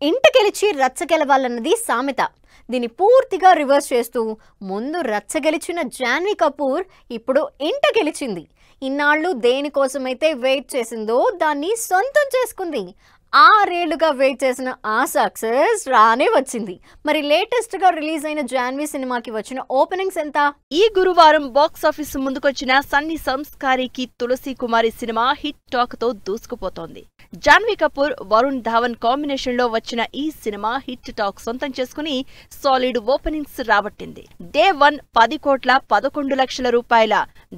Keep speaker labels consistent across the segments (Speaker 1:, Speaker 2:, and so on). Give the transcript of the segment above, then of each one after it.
Speaker 1: ఇంట గెలిచి రచ్చ గెలవాలన్నది సామెత. దీన్ని పూర్తిగా రివర్స్ చేస్తూ ముందు రచ్చ గెలిచిన జాన్వీ కపూర్ ఇప్పుడు ఇంట గెలిచింది. ఇన్నాళ్ళు దేనికోసమైతే వెయిట్ చేసిందో దాన్ని సొంతం చేసుకుంది. 6 ఏళ్లుగా వెయిట్ చేసిన ఆ సక్సెస్ రానే వచ్చింది. మరి లేటెస్ట్ గా రిలీజ్ అయిన జాన్వీ సినిమాకి వచ్చిన ఓపెనింగ్స్ ఎంత?
Speaker 2: ఈ గురువారం బాక్స్ ఆఫీస్ ముందుకొచ్చిన సన్నీ సంస్కారికి తులసి కుమారి సినిమా హిట్ టాక్ తో దూసుకుపోతోంది. జాన్వీ కపూర్, వరుణ్ ధావన్ కాంబినేషన్ లో వచ్చిన ఈ సినిమా హిట్ టాక్ సొంతం చేసుకుని సాలిడ్ ఓపెనింగ్స్ రాబట్టింది. డే 1 10 కోట్ల 11 లక్షల రూపాయల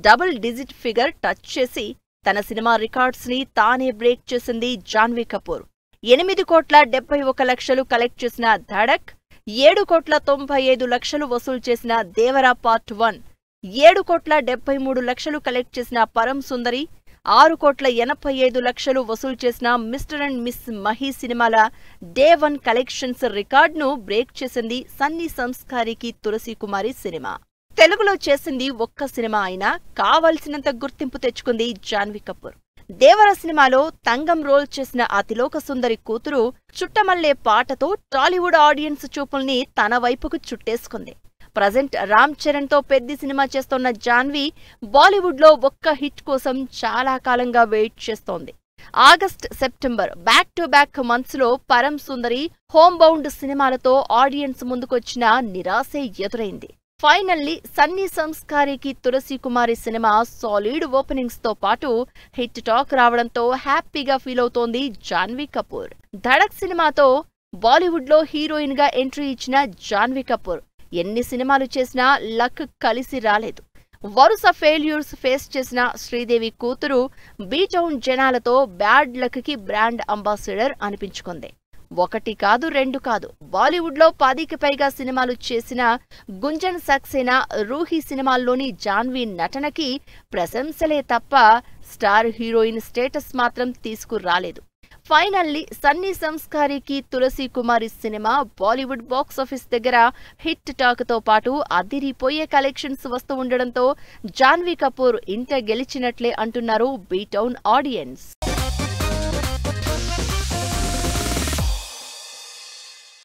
Speaker 2: డబుల్ డిజిట్ ఫిగర్ టచ్ చేసి తన సినిమా రికార్డ్స్ ని తానే బ్రేక్ చేసింది జాన్వీ కపూర్. 8 కోట్ల 71 లక్షలు కలెక్ట్ చేసిన ధడక్, 7 కోట్ల 95 లక్షలు వసూలు చేసిన దేవరా పార్ట్ 1, 7 కోట్ల 73 లక్షలు కలెక్ట్ చేసిన పరం సుందరి, 6 కోట్ల 85 లక్షలు వసూలు చేసిన మిస్టర్ అండ్ మిస్ మహి సినిమాల డే 1 కలెక్షన్స్ రికార్డును బ్రేక్ చేసింది సన్నీ సంస్కారికి తులసి కుమారి సినిమా. తెలుగులో చేసింది ఒక్క సినిమా అయినా కావలసినంత గుర్తింపు తెచ్చుకుంది జాన్వీ కపూర్. దేవర సినిమాలో తంగం రోల్ చేసిన అతిలోక సుందరి కూతురు చుట్టమల్లే పాటతో టాలీవుడ్ ఆడియన్స్ చూపుల్ని తన వైపుకు చుట్టేసుకుంది. ప్రజెంట్ రామ్ చరణ్ తో పెద్ద సినిమా చేస్తోన్న జాన్వీ బాలీవుడ్ లో ఒక్క హిట్ కోసం చాలా కాలంగా వెయిట్ చేస్తోంది. August, September back to back months లో పరం సుందరి, హోమ్ బౌండ్ సినిమాలతో ఆడియన్స్ ముందుకొచ్చిన నిరాశే ఎదురైంది. ఫైనల్లీ సన్నీ సంస్కారికి తులసి కుమారి సినిమా సాలిడ్ ఓపెనింగ్స్ తో పాటు హిట్ టాక్ రావడంతో హ్యాపీగా ఫీల్ అవుతోంది జాన్వీ కపూర్. ధడక్ సినిమాతో బాలీవుడ్ లో హీరోయిన్ గా ఎంట్రీ ఇచ్చిన జాన్వీ కపూర్ ఎన్ని సినిమాలు చేసినా లక్ కలిసి రాలేదు. వరుస ఫెయిల్యూర్స్ ఫేస్ చేసిన శ్రీదేవి కూతురు బీటౌన్ జనాలతో బ్యాడ్ లక్ కి బ్రాండ్ అంబాసిడర్ అనిపించుకుంది. 1 కాదు 2 కాదు, బాలీవుడ్ లో 10కి పైగా సినిమాలు చేసిన గుంజన్ సక్సేనా, రూహీ సినిమాల్లోని జాన్వీ నటనకి ప్రశంసలే తప్ప స్టార్ హీరోయిన్ స్టేటస్ మాత్రం తీసుకురాలేదు. ఫైనల్లీ సన్నీ సంస్కారికి తులసి కుమారి సినిమా బాలీవుడ్ బాక్స్ ఆఫీస్ దగ్గర హిట్ టాక్ తో పాటు అదిరిపోయే కలెక్షన్స్ వస్తూ ఉండడంతో జాన్వీ కపూర్ ఇంట గెలిచినట్లే అంటున్నారు బీటౌన్ ఆడియన్స్.